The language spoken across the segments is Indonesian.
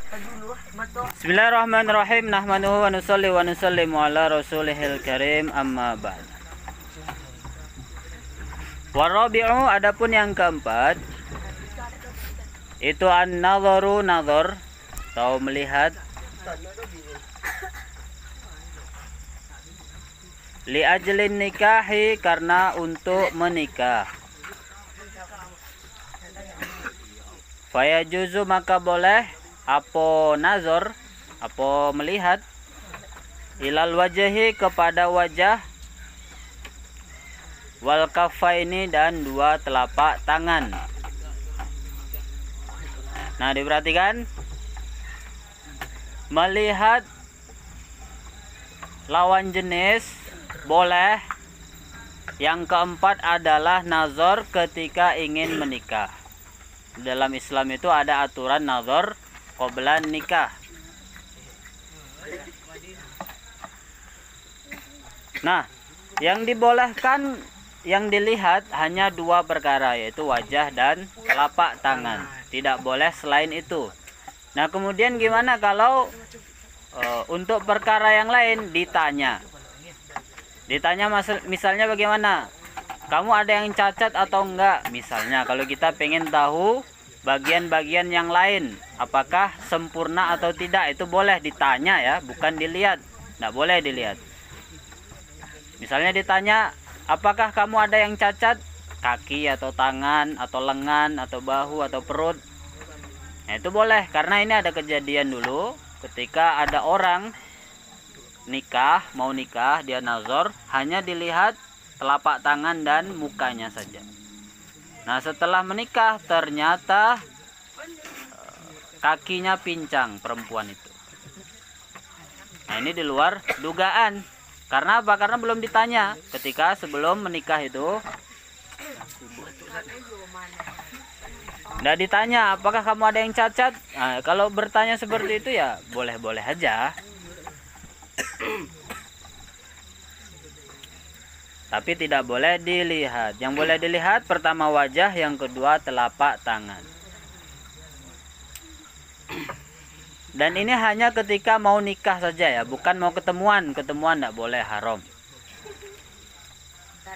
Bismillahirrahmanirrahim. Nahmanuhu wa nusalli wa nusallimu ala rasulihil karim, amma ba'd. Warabi'u, adapun yang keempat itu an-nadharu, nadhar atau melihat, li ajlin nikahi, karena untuk menikah. Fayajuzu, maka boleh apa nazar, apa melihat, ilal wajhi, kepada wajah, wal kafaini, dan dua telapak tangan. Nah, diperhatikan, melihat lawan jenis boleh. Yang keempat adalah nazar ketika ingin menikah. Dalam Islam itu ada aturan nazar qabla nikah. Nah, yang dibolehkan, yang dilihat hanya dua perkara, yaitu wajah dan telapak tangan. Tidak boleh selain itu. Nah, kemudian gimana kalau untuk perkara yang lain ditanya? Ditanya misalnya bagaimana? Kamu ada yang cacat atau enggak? Misalnya kalau kita pengen tahu bagian-bagian yang lain, apakah sempurna atau tidak, itu boleh ditanya ya, bukan dilihat. Enggak boleh dilihat. Misalnya ditanya, apakah kamu ada yang cacat? Kaki atau tangan atau lengan atau bahu atau perut. Nah, itu boleh, karena ini ada kejadian dulu ketika ada orang nikah, mau nikah, dia nazar, hanya dilihat telapak tangan dan mukanya saja. Nah, setelah menikah ternyata kakinya pincang perempuan itu. Nah, ini di luar dugaan. Karena apa? Karena belum ditanya ketika sebelum menikah itu. Nggak ditanya, apakah kamu ada yang cacat? Nah, kalau bertanya seperti itu ya boleh-boleh aja. Tapi tidak boleh dilihat. Yang boleh dilihat pertama wajah, yang kedua telapak tangan. Dan ini hanya ketika mau nikah saja ya, bukan mau ketemuan. Ketemuan tidak boleh, haram.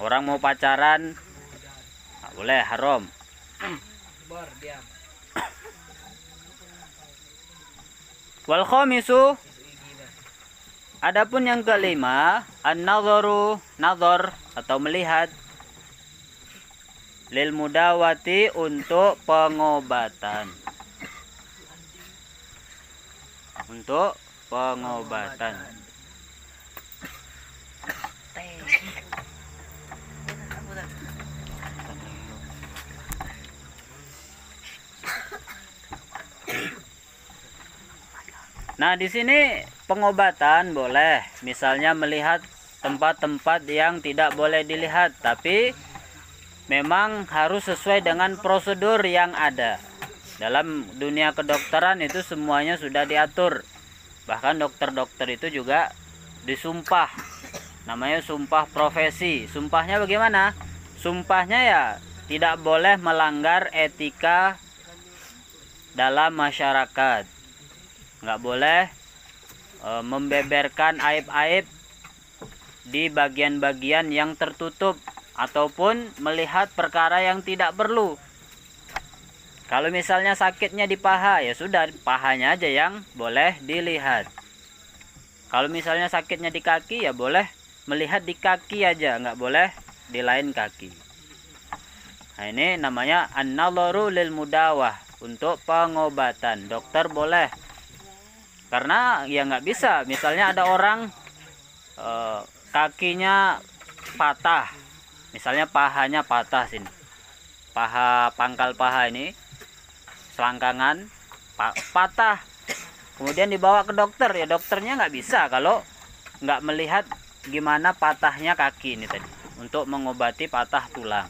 Orang mau pacaran tidak boleh, haram. Wal khamisu, adapun yang kelima, an-nadharu, nadhar atau melihat, lil mudawati, untuk pengobatan. Untuk pengobatan. Nah, di sini pengobatan boleh, misalnya melihat tempat-tempat yang tidak boleh dilihat, tapi memang harus sesuai dengan prosedur yang ada. Dalam dunia kedokteran itu semuanya sudah diatur. Bahkan dokter-dokter itu juga disumpah. Namanya sumpah profesi. Sumpahnya bagaimana? Sumpahnya ya tidak boleh melanggar etika dalam masyarakat. Nggak boleh membeberkan aib-aib di bagian-bagian yang tertutup, ataupun melihat perkara yang tidak perlu. Kalau misalnya sakitnya di paha, ya sudah, pahanya aja yang boleh dilihat. Kalau misalnya sakitnya di kaki, ya boleh melihat di kaki aja, nggak boleh di lain kaki. Nah, ini namanya an-nadharu lil mudawah, untuk pengobatan. Dokter boleh. Karena ya nggak bisa, misalnya ada orang kakinya patah, misalnya pahanya patah sini, paha, pangkal paha ini, selangkangan patah, kemudian dibawa ke dokter, ya dokternya nggak bisa kalau nggak melihat gimana patahnya kaki ini tadi, untuk mengobati patah tulang.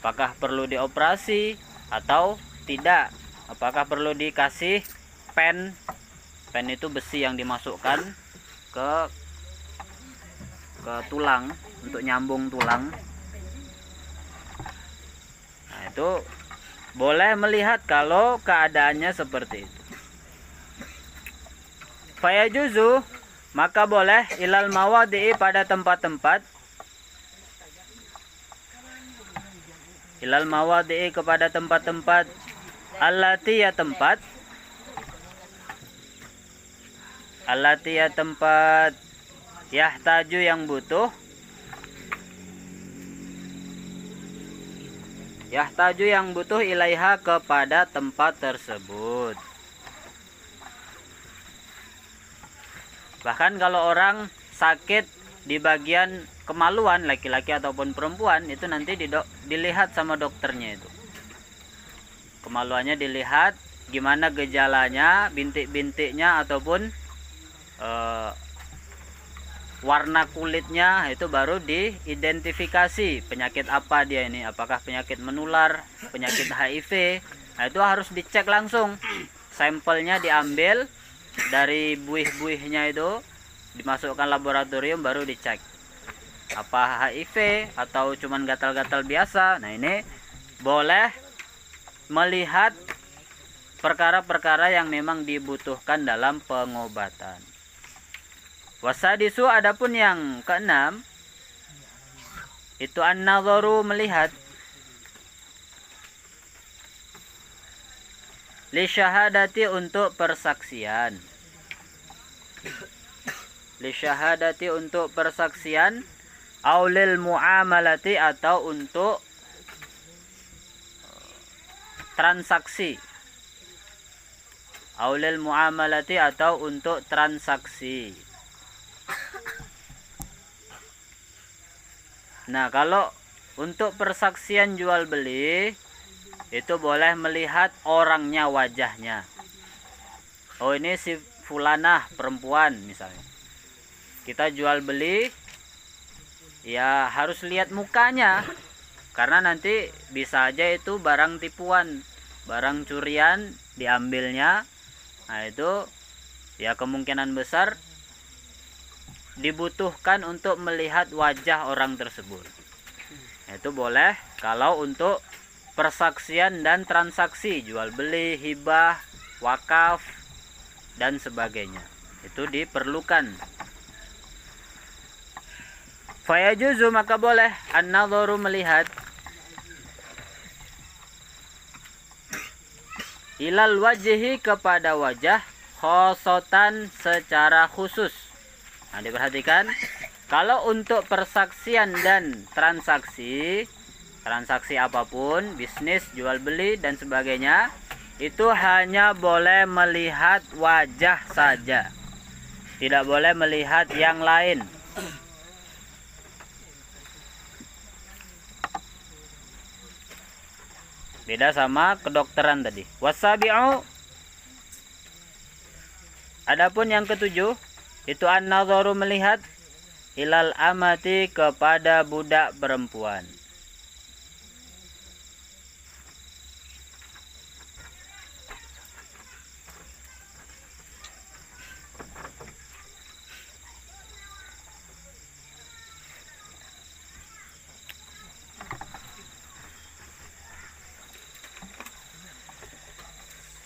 Apakah perlu dioperasi atau tidak? Apakah perlu dikasih pen? Pen itu besi yang dimasukkan ke tulang untuk nyambung tulang. Nah, itu boleh melihat kalau keadaannya seperti itu. Fayajuzu, maka boleh ilal mawadi'i pada tempat-tempat, ilal mawadi'i kepada tempat-tempat, allati ya tempat, allati ya tempat, yahtaju yang butuh, yahtaju yang butuh ilaiha kepada tempat tersebut. Bahkan kalau orang sakit di bagian kemaluan, laki-laki ataupun perempuan, itu nanti dilihat sama dokternya itu. Kemaluannya dilihat, gimana gejalanya, bintik-bintiknya ataupun warna kulitnya, itu baru diidentifikasi penyakit apa dia ini, apakah penyakit menular, penyakit HIV. Nah, itu harus dicek langsung. Sampelnya diambil dari buih-buihnya, itu dimasukkan laboratorium, baru dicek apa HIV atau cuman gatal-gatal biasa. Nah, ini boleh melihat perkara-perkara yang memang dibutuhkan dalam pengobatan. Wasadisu, adapun yang keenam, itu an-nadharu, melihat, li syahadati, untuk persaksian, li syahadati, untuk persaksian, aulil muamalati, atau untuk transaksi, aulil muamalati, atau untuk transaksi. Nah, kalau untuk persaksian jual beli, itu boleh melihat orangnya, wajahnya. Oh, ini si fulanah, perempuan misalnya. Kita jual beli, ya harus lihat mukanya, karena nanti bisa aja itu barang tipuan, barang curian diambilnya. Nah, itu ya kemungkinan besar dibutuhkan untuk melihat wajah orang tersebut. Itu boleh kalau untuk persaksian dan transaksi, jual beli, hibah, wakaf, dan sebagainya. Itu diperlukan. Fayajuzu, maka boleh an-nadharu, melihat, ilal wajhi, kepada wajah, khosotan, secara khusus. Nah, diperhatikan, kalau untuk persaksian dan transaksi, transaksi apapun, bisnis, jual beli dan sebagainya, itu hanya boleh melihat wajah saja, tidak boleh melihat yang lain. Beda sama kedokteran tadi. Wasabi'u, adapun yang ketujuh, itu an-nadharu, melihat, ilal amati, kepada budak perempuan.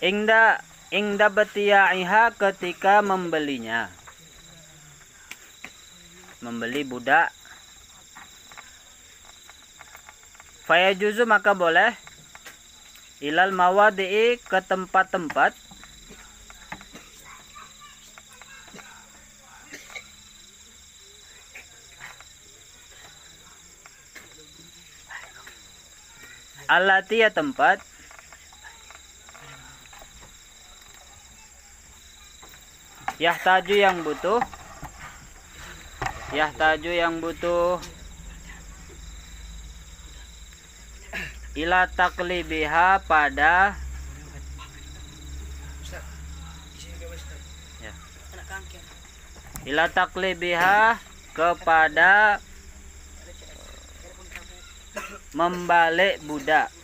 Ingda batiya'iha, ketika membelinya, membeli budak. Fayajuzu, maka boleh, ilal mawadi'i, ke tempat-tempat, allati, ya tempat, yahtaju, yang butuh, yahtaju, yang butuh, ila taklibiha, pada ya, ila taklibiha, kepada membalik budak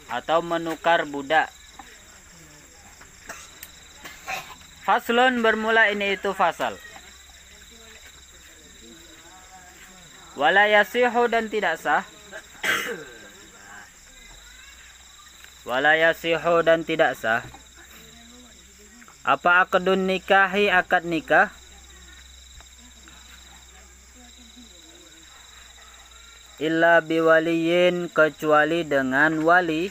atau menukar budak. Faslun, bermula ini itu fasal. Wala yasihu, dan tidak sah. Wala yasihu, dan tidak sah. Apa akadun nikahi akad nikah? Illa biwaliyin, kecuali dengan wali.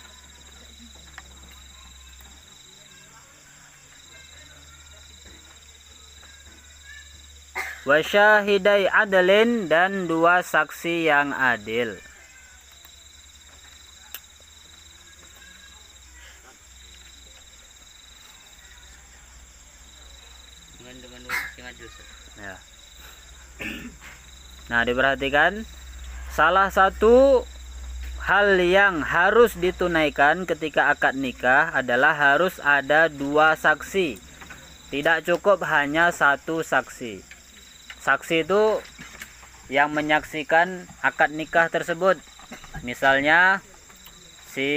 Wasyahidai adalin, dan dua saksi yang adil. Dengan dua saksi yang adil. Ya. Nah, diperhatikan, salah satu hal yang harus ditunaikan ketika akad nikah adalah harus ada dua saksi. Tidak cukup hanya satu saksi. Saksi itu yang menyaksikan akad nikah tersebut. Misalnya si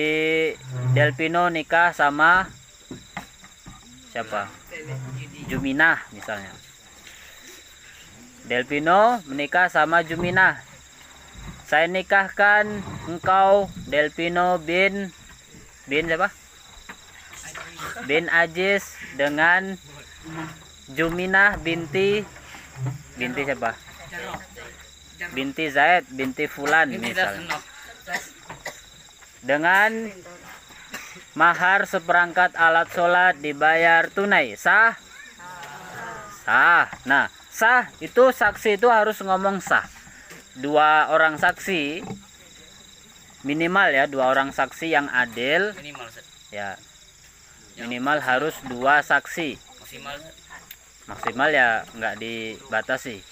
Delpino nikah sama siapa? Juminah misalnya. Delpino menikah sama Juminah. Saya nikahkan engkau Delpino bin siapa? Bin Ajis dengan Juminah binti siapa? Binti Zaid binti Fulan misalnya. Dengan mahar seperangkat alat sholat dibayar tunai, sah? Sah. Nah, sah itu saksi itu harus ngomong sah. Dua orang saksi minimal ya, dua orang saksi yang adil. Minimal. Ya. Minimal harus dua saksi. Maksimal ya nggak dibatasi.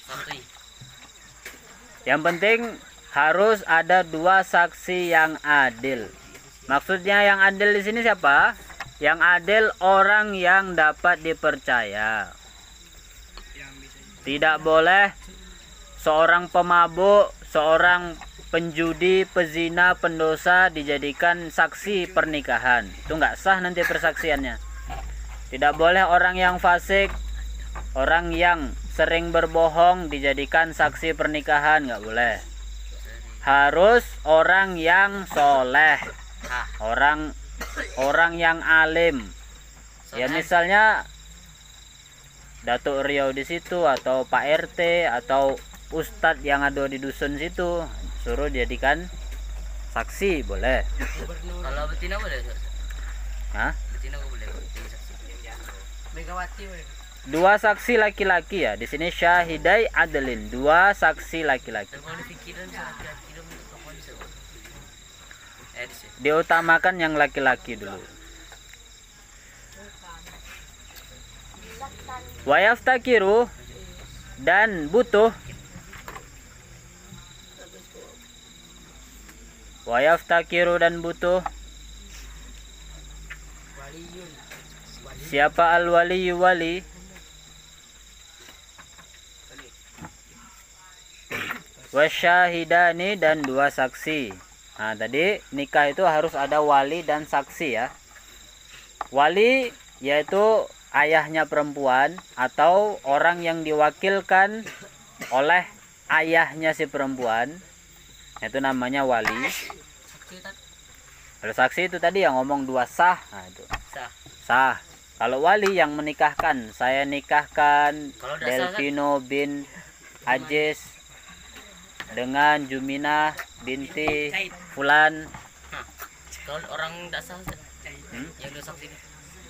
Yang penting harus ada dua saksi yang adil. Maksudnya yang adil di sini siapa? Yang adil orang yang dapat dipercaya. Tidak boleh seorang pemabuk, seorang penjudi, pezina, pendosa dijadikan saksi pernikahan. Itu nggak sah nanti persaksiannya. Tidak boleh orang yang fasik, orang yang sering berbohong dijadikan saksi pernikahan, nggak boleh. Harus orang yang soleh, orang yang alim. Ya misalnya Datuk Riau di situ, atau Pak RT, atau Ustadz yang ada di dusun situ, suruh jadikan saksi boleh. Kalau betina boleh? Hah? Betina boleh jadi saksi. Megawati boleh. Dua saksi laki-laki ya. Di sini syahidai adlin, dua saksi laki-laki. Diutamakan yang laki-laki dulu. Wayaftakiru, dan butuh. Wayaftakiru, dan butuh. Siapa al-waliyu wali? Wasyahidani, dan dua saksi. Nah, tadi nikah itu harus ada wali dan saksi ya. Wali yaitu ayahnya perempuan atau orang yang diwakilkan oleh ayahnya si perempuan, itu namanya wali. Kalau saksi itu tadi yang ngomong dua sah, nah itu sah. Kalau wali yang menikahkan, saya nikahkan Delpino bin Ajis dengan Juminah binti Fulan. Kalau orang tidak sah, yang dua saksi ini.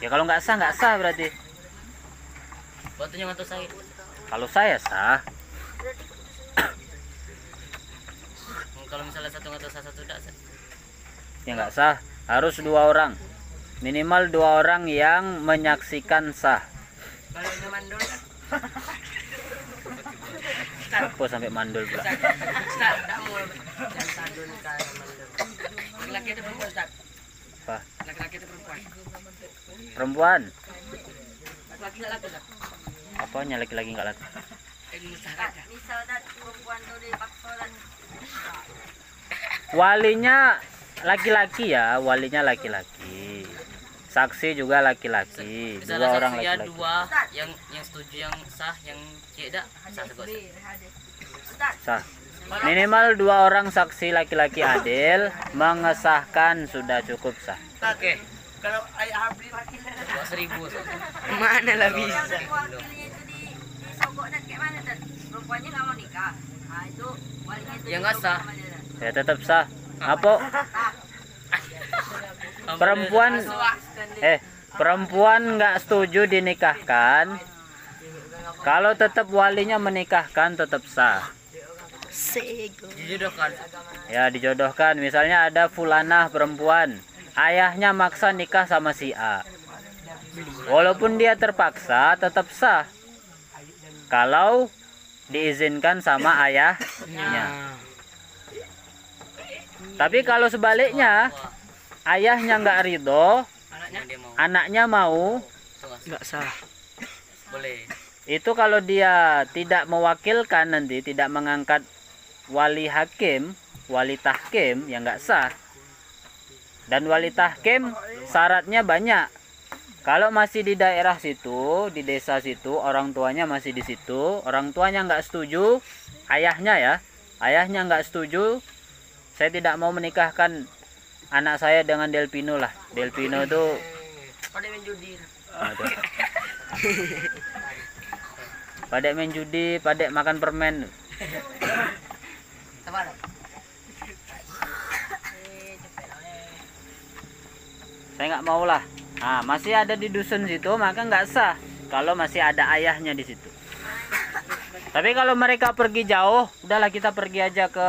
Ya kalau nggak sah berarti. Batunya mantu sah. Kalau saya sah. Kalau misalnya satu nggak sah, satu tidak sah. Ya nggak sah. Harus dua orang. Minimal dua orang yang menyaksikan sah. Kalau mandul. Apa sampai mandul pula? Ustaz, tak mau yang sandul nikah mandul. Laki-laki itu perempuan, Ustaz. Apa? Laki-laki itu perempuan. Perempuan. Laki-laki enggak laku, Ustaz. Apanya laki-laki nggak laku? Misalnya perempuan itu dipaksa dan Walinya laki-laki ya, walinya laki-laki. Saksi juga laki-laki. Dua orang laki-laki. Dua yang setuju, yang sah, yang tidak sah juga. Sah. Minimal dua orang saksi laki-laki adil mengesahkan sudah cukup sah. Oke. Kalau ayah beli wakil 2.000 soalnya. mana lah bisa. Wakilnya itu disogok dan kayak mana dan perempuannya nggak mau nikah. Nah itu walinya itu Ya nggak disogok sah. sama dia, Dan. Ya tetap sah. Apa perempuan perempuan nggak setuju dinikahkan, kalau tetap walinya menikahkan tetap sah. Dijodohkan. Ya dijodohkan. Misalnya ada fulanah perempuan, ayahnya maksa nikah sama si A. Walaupun dia terpaksa tetap sah kalau diizinkan sama ayahnya. Tapi kalau sebaliknya ayahnya nggak ridho, Dia mau. anaknya mau, Nggak sah. Boleh. itu kalau dia tidak mewakilkan nanti, tidak mengangkat wali hakim, wali tahkim, ya nggak sah. Dan wali tahkim syaratnya banyak. Kalau masih di daerah situ, di desa situ, orang tuanya masih di situ, orang tuanya nggak setuju, ayahnya ya, ayahnya nggak setuju, saya tidak mau menikahkan anak saya dengan Delpino lah. Delpino itu Pada main judi. aduh. Padek main judi, padek makan permen. Sabar. Saya nggak mau lah. Nah, masih ada di dusun situ, maka nggak sah kalau masih ada ayahnya di situ. Tapi kalau mereka pergi jauh, udahlah kita pergi aja ke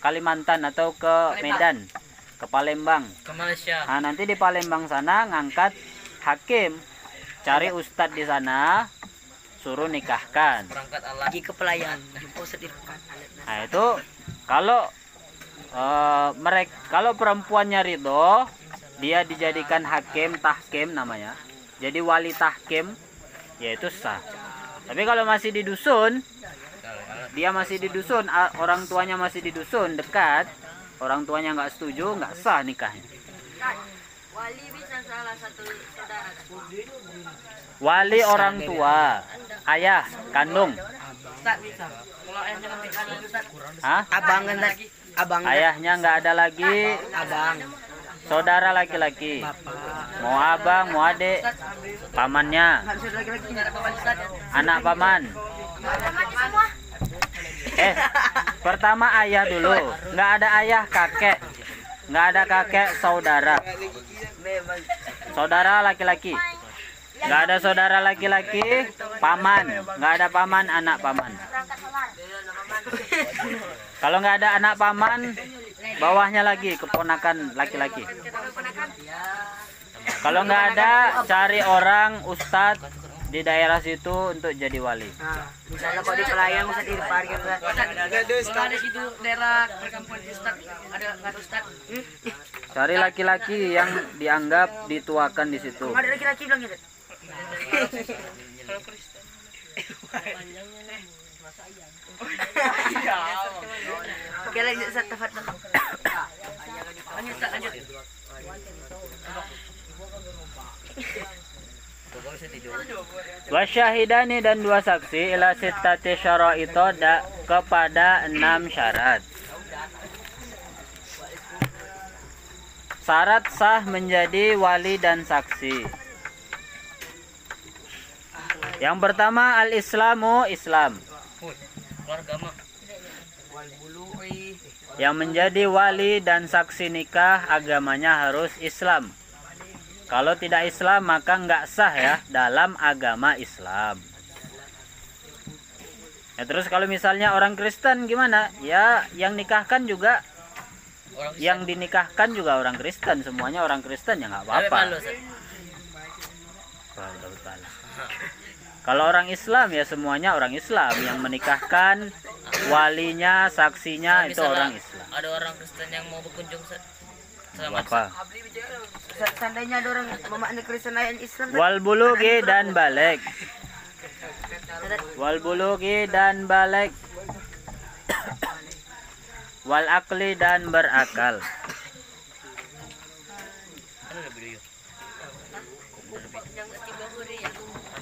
Kalimantan atau ke Medan, ke Palembang. Ke Malaysia. Nah, nanti di Palembang sana ngangkat hakim, cari ustadz di sana, suruh nikahkan. Perangkat alat. Pergi ke pelayan. Jumpa Ustaz Irfan. Nah, itu kalau mereka, kalau perempuannya ridho, dia dijadikan hakim tahkim namanya, jadi wali tahkim, yaitu sah. Tapi kalau masih di dusun, dia masih di dusun, orang tuanya masih di dusun dekat, orang tuanya nggak setuju, nggak sah nikahnya. Kan, wali bisa salah satu saudara kan? Wali orang tua, ayah kandung, Ustaz bisa. Kalau ayahnya ngambil Ustaz. Hah? Abang kan Ustaz. Abang. Ayahnya nggak ada lagi, Abang. saudara laki-laki, Bapak. mau abang, mau adik, pamannya, Nggak bisa lagi-lagi. Nggak ada paman Ustaz. anak paman. Pertama ayah dulu, nggak ada ayah kakek, nggak ada kakek saudara, saudara laki-laki, nggak ada saudara laki-laki, paman, nggak ada paman, anak paman. Kalau nggak ada anak paman, bawahnya lagi keponakan laki-laki. Kalau nggak ada, cari orang ustadz di daerah situ untuk jadi wali. Nah, misalnya kok di pelayan Ustaz Irfan kan Ustaz. Nggak ada Ustaz. Ada situ daerah perkampungan Ustaz. Ada nggak ada Ustaz? Cari laki-laki yang dianggap dituakan di situ. Nggak ada laki-laki bilang gitu. Oke lanjut Ustaz tafadhol. Lanjut Ustaz lanjut. Wasyahidani dan dua saksi ila sittati syara'ito kepada 6 syarat. Syarat sah menjadi wali dan saksi. Yang pertama al-islamu, Islam. Keluarga mah. Yang menjadi wali dan saksi nikah agamanya harus Islam. Kalau tidak Islam maka nggak sah ya dalam agama Islam. Ya, terus kalau misalnya orang Kristen gimana? Ya yang nikahkan juga, Orang yang dinikahkan juga orang Kristen, semuanya orang Kristen ya nggak apa-apa. Kalau orang Islam ya semuanya orang Islam, yang menikahkan walinya, saksinya itu orang Islam. Ada orang Kristen yang mau berkunjung sama Apa? Seandainya ada orang memaknai Kristen ayat Islam. Wal bulughi dan balik. Wal bulughi dan balik. Wal akli dan berakal.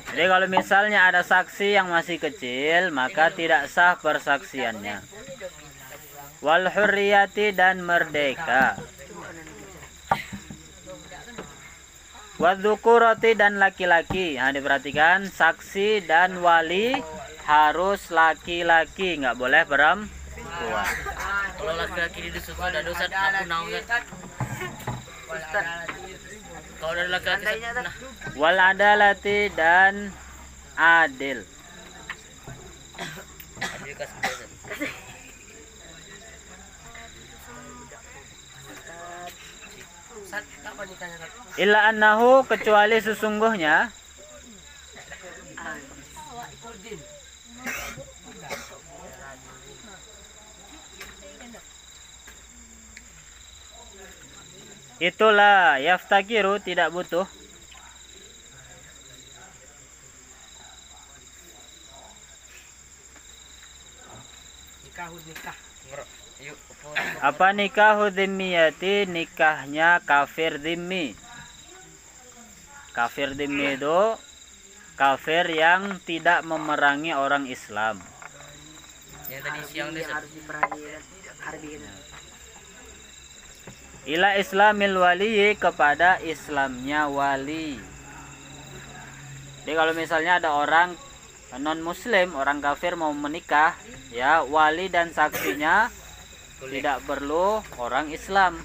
Jadi kalau misalnya ada saksi yang masih kecil, maka tidak sah persaksiannya. Wal hurriyati dan merdeka. Wadzukurati dan laki-laki. Nah, diperhatikan, saksi dan wali harus laki-laki, nggak boleh perempuan. Kalau laki-laki di susu ada dosa aku naung Ustaz. Kalau ada laki-laki nah Wal adalati dan adil. adil kasih dosa. Ustaz, kapan nikahnya, Ustaz? Illa annahu, kecuali sesungguhnya itulah yaftakiru, tidak butuh. Nikah. Yuk, Apa nikahu dhimmiyati? Nikahnya kafir dhimmi. Kafir dhimmi itu kafir yang tidak memerangi orang Islam. yang tadi siang deh Ustaz. Harus diperangi harbi. Ila islamil wali, kepada Islamnya wali. Jadi kalau misalnya ada orang non muslim, orang kafir mau menikah, ya wali dan saksinya tidak perlu orang Islam,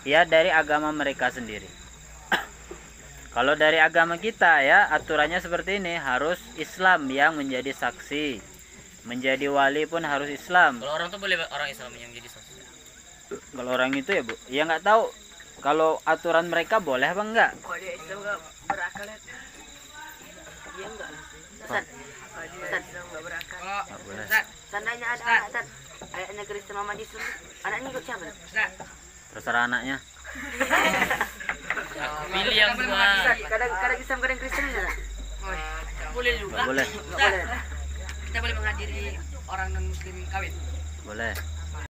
ya dari agama mereka sendiri. Kalau dari agama kita, ya aturannya seperti ini, harus Islam yang menjadi saksi, menjadi wali pun harus Islam. Kalau orang tuh boleh orang Islam yang jadi saksi. Kalau orang itu ya bu, ya nggak tahu kalau aturan mereka boleh apa enggak. Kok dia Islam enggak berakal ya? Dia enggak lah. Ustaz. Ustaz enggak berakal. Nggak boleh. Seandainya ada anak, Ustaz. Ayahnya Kristen Muhammad Islam. Anaknya ikut siapa? Ustaz. Terserah anaknya. Pilih yang dua. Kadang Islam, kadang Kristen enggak? Boleh juga. Nggak boleh. Enggak boleh. Kita boleh menghadiri orang non muslim kawin. Boleh.